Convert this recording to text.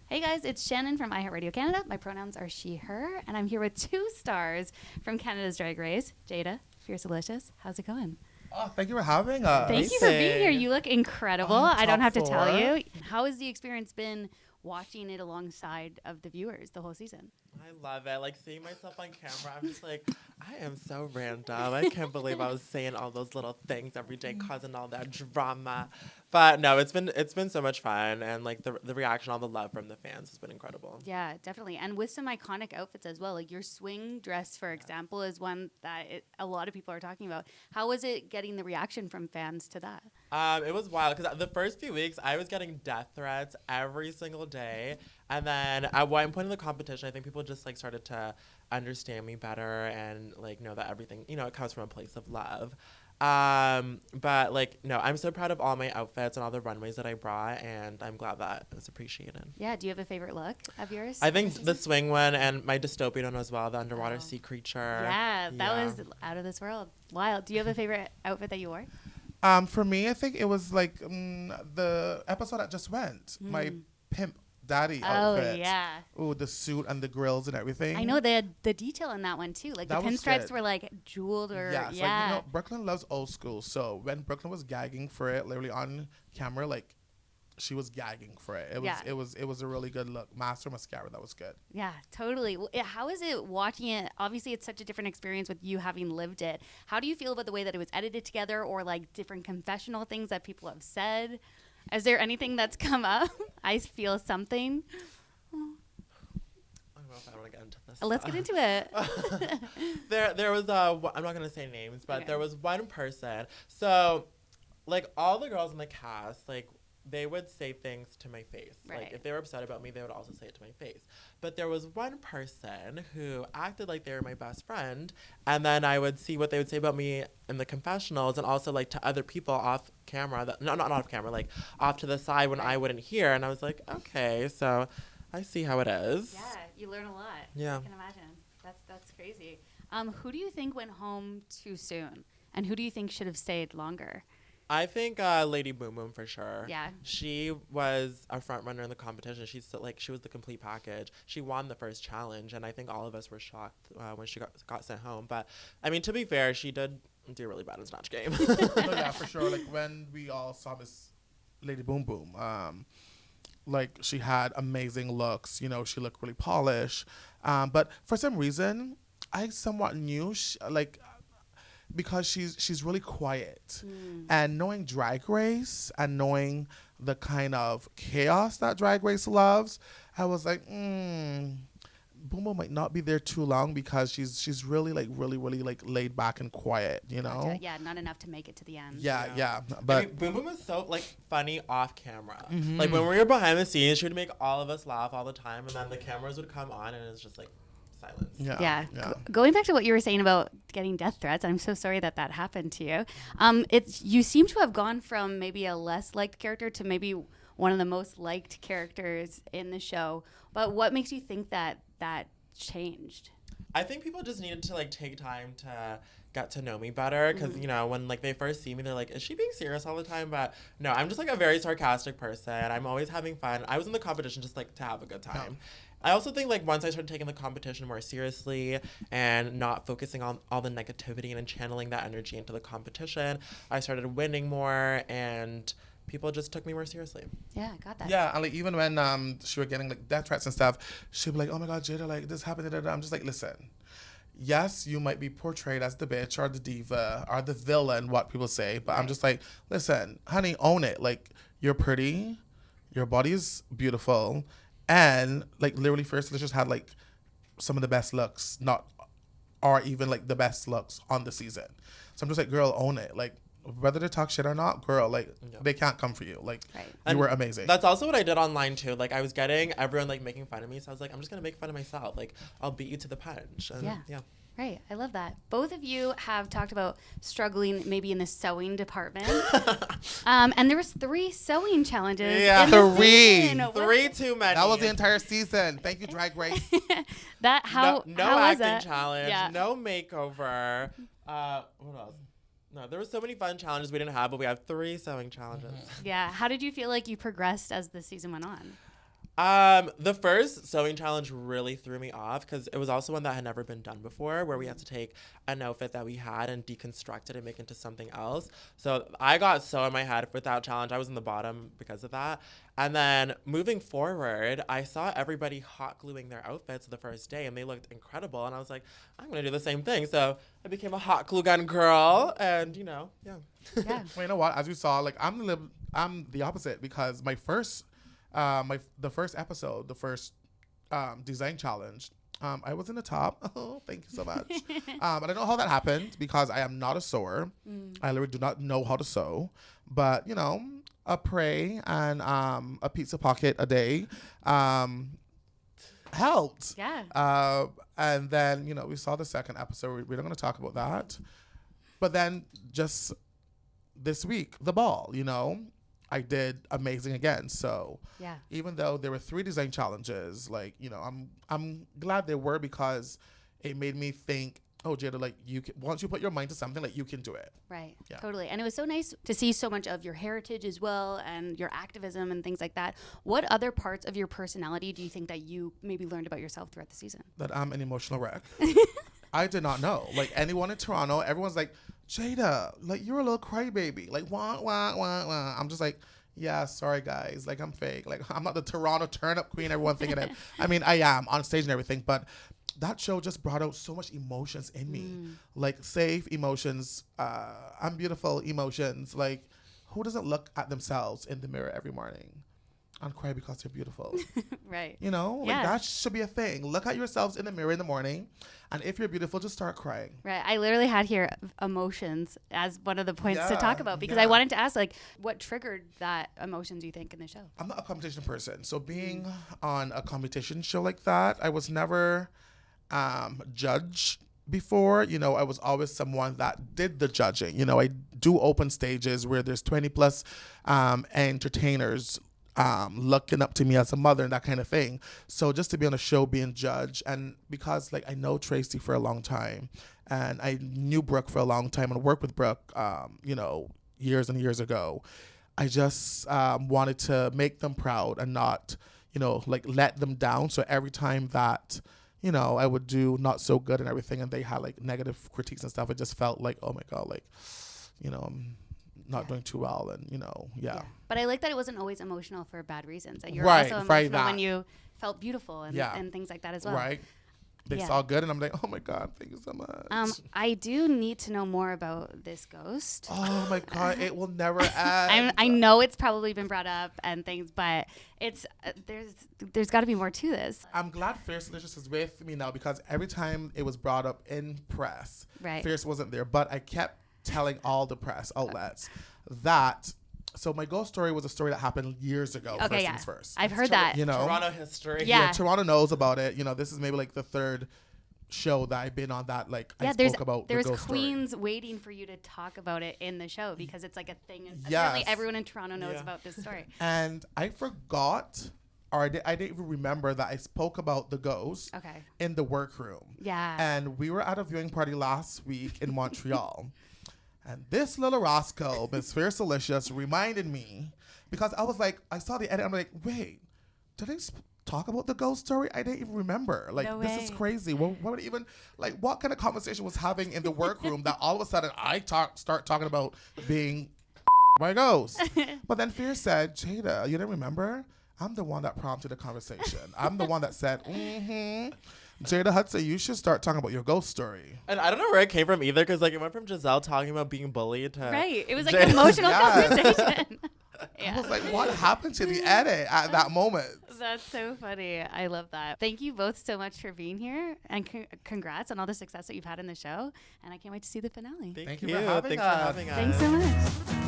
Hey guys, it's Shannon from iHeartRadio Canada. My pronouns are she, her, and I'm here with 2 stars from Canada's Drag Race. Jada, Fiercalicious, how's it going? Oh, thank you for having us. Thank you for being here. You look incredible. I don't have to tell 4. you. How has the experience been watching it alongside of the viewers the whole season? I love it. Like seeing myself on camera, I'm just like, I am so random. I can't believe I was saying all those little things every day, causing all that drama. But no, it's been so much fun, and like the reaction, all the love from the fans has been incredible. Yeah, definitely. And with some iconic outfits as well. Like your swing dress, for example, is one that a lot of people are talking about. How was it getting the reaction from fans to that? It was wild because the first few weeks I was getting death threats every single day, and then at one point in the competition, I think people just like started to understand me better and like know that everything, it comes from a place of love. But like, no, I'm so proud of all my outfits and all the runways that I brought, and I'm glad that it was appreciated. Yeah. Do you have a favorite look of yours? I think the swing one and my dystopian one as well, the underwater sea creature. Yeah, that was out of this world. Wild. Do you have a favorite outfit that you wore? For me, I think it was like the episode that just went. My pimp daddy outfit. Oh, yeah. Ooh, the suit and the grills and everything. I know they had the detail in that one, too. Like That the was pinstripes good. were like jeweled or, Yes, yeah. like, Brooklyn loves old school. So when Brooklyn was gagging for it, literally on camera, like she was gagging for it. It was a really good look. Master mascara, that was good. Yeah, totally. How is it watching it? Obviously, it's such a different experience with you having lived it. How do you feel about the way that it was edited together, or like different confessional things that people have said? Is there anything that's come up? I feel something. I don't know if I want to get into this. Let's get into it. There was I'm not gonna say names, but Okay. there was one person. So, like all the girls in the cast, like they would say things to my face. Right. Like if they were upset about me, they would also say it to my face. But there was one person who acted like they were my best friend, and then I would see what they would say about me in the confessionals, and also like to other people off camera. Not off camera, like off to the side when I wouldn't hear. And I was like, okay, so I see how it is. Yeah, you learn a lot. Yeah. I can imagine. That's crazy. Who do you think went home too soon, and who do you think should have stayed longer? I think Lady Boom Boom for sure. Yeah. She was a front runner in the competition. She was the complete package. She won the first challenge, and I think all of us were shocked when she got sent home. But I mean, to be fair, she did do really bad in Snatch Game. No, yeah, for sure. Like when we all saw Miss Lady Boom Boom, like she had amazing looks. She looked really polished. But for some reason, I somewhat knew because she's really quiet, and knowing Drag Race and knowing the kind of chaos that Drag Race loves, I was like, Boom Boom might not be there too long because she's really like laid back and quiet, Gotcha. Yeah, not enough to make it to the end. Yeah. I But mean, Boom Boom was so like funny off camera. Like when we were behind the scenes, she would make all of us laugh all the time, and then the cameras would come on, and it's just like silence. Yeah. Going back to what you were saying about getting death threats, I'm so sorry that happened to you. You seem to have gone from maybe a less liked character to maybe one of the most liked characters in the show. But what makes you think that changed? I think people just needed to like take time to get to know me better, because when like they first see me, they're like, is she being serious all the time? But no, I'm just like a very sarcastic person. I'm always having fun. I was in the competition just like to have a good time. I also think like once I started taking the competition more seriously and not focusing on all the negativity and channeling that energy into the competition, I started winning more, and people just took me more seriously. Yeah, I got that. Yeah, and like even when she was getting like death threats and stuff, she'd be like, "Oh my God, Jada, like this happened." I'm just like, listen. Yes, you might be portrayed as the bitch or the diva or the villain, what people say, but I'm just like, listen, honey, own it. Like, you're pretty, your body is beautiful, and like literally Fiercalicious had like some of the best looks, or even like the best looks on the season. So I'm just like, girl, own it. Like, whether they talk shit or not, girl, like they can't come for you. Like you were amazing. That's also what I did online too. Like I was getting everyone like making fun of me, so I was like, I'm just gonna make fun of myself. Like I'll beat you to the punch. And, yeah. Right. I love that. Both of you have talked about struggling maybe in the sewing department. And there was 3 sewing challenges. Yeah. in the 3. season. 3 too many. That was the entire season. Thank you, Drag Race. No how was acting that? challenge. Yeah. No makeover. What else? No, there were so many fun challenges we didn't have, but we have 3 sewing challenges. Yeah. How did you feel like you progressed as the season went on? The first sewing challenge really threw me off because it was also one that had never been done before, where we had to take an outfit that we had and deconstruct it and make it into something else. So I got so in my head with that challenge. I was in the bottom because of that. And then moving forward, I saw everybody hot gluing their outfits the first day, and they looked incredible. And I was like, I'm going to do the same thing. So I became a hot glue gun girl, and yeah. Yeah. Well, you know what? As you saw, like I'm the opposite because my first the first episode, the first design challenge, I was in the top. Oh, thank you so much. I don't know how that happened because I am not a sewer. I literally do not know how to sew. But, a pray and a pizza pocket a day helped. Yeah. And then, we saw the second episode. We're not going to talk about that. But then just this week, the ball, I did amazing again. So Yeah. even though there were 3 design challenges, I'm glad there were because it made me think, oh, Jada, like once you put your mind to something, like you can do it. Right. Yeah. Totally. And it was so nice to see so much of your heritage as well and your activism and things like that. What other parts of your personality do you think that you maybe learned about yourself throughout the season? That I'm an emotional wreck. I did not know. Like anyone in Toronto, everyone's like, Jada, like you're a little crybaby. Like wah wah wah wah. I'm just like, yeah, sorry guys. Like I'm fake. Like I'm not the Toronto turn up queen. Everyone thinking it. I mean, I am on stage and everything, but that show just brought out so much emotions in me. Like safe emotions, I'm beautiful emotions. Like who doesn't look at themselves in the mirror every morning and cry because they're beautiful? Right. Like that should be a thing. Look at yourselves in the mirror in the morning, and if you're beautiful, just start crying. Right. I literally had here emotions as one of the points to Yeah, talk about because yeah. I wanted to ask, like, what triggered that emotion, do you think, in the show? I'm not a competition person, so being on a competition show like that, I was never judged before. I was always someone that did the judging. I do open stages where there's 20 plus entertainers looking up to me as a mother and that kind of thing. So just to be on a show being judged, and because I know Tracy for a long time and I knew Brooke for a long time and worked with Brooke, years and years ago, I just wanted to make them proud and not, let them down. So every time that, I would do not so good and everything and they had negative critiques and stuff, it just felt like, oh my God, I'm not doing too well, and yeah. But I like that it wasn't always emotional for bad reasons. That you're Right, also right, emotional that. when you felt beautiful and things like that as well. Right. They Yeah. saw good, and I'm like, oh my God, thank you so much. I do need to know more about this ghost. Oh my God, it will never end. I know it's probably been brought up and things, but it's there's got to be more to this. I'm glad Fiercalicious is with me now because every time it was brought up in press, Right. Fierce wasn't there, but I kept telling all the press outlets that. So my ghost story was a story that happened years ago. Okay, first yeah. things first. I've heard that. Toronto history. Yeah. Toronto knows about it. This is maybe the third show that I've been on that I spoke about the there's ghost queens waiting for you to talk about it in the show because it's like a thing. And Yes. apparently everyone in Toronto knows Yeah. about this story. And I forgot, or I didn't even remember that I spoke about the ghost Okay. in the workroom. Yeah. And we were at a viewing party last week in Montreal. And this little rascal, Miss Fiercalicious, reminded me, because I was like, I saw the edit, I'm like, wait, did I talk about the ghost story? I didn't even remember. No this is way. crazy. What would even, what kind of conversation was having in the workroom that all of a sudden I start talking about being by a ghost? But then Fierce said, Jada, you didn't remember? I'm the one that prompted the conversation. I'm the one that said, Jada Hudson, you should start talking about your ghost story. And I don't know where it came from either, because it went from Giselle talking about being bullied to Right. It was like Jada. an emotional Yes. conversation. I was like, what happened to the edit at that moment? That's so funny. I love that. Thank you both so much for being here, and congrats on all the success that you've had in the show. And I can't wait to see the finale. Thank Thank you you. for having Thanks us. for having us. Thanks so much.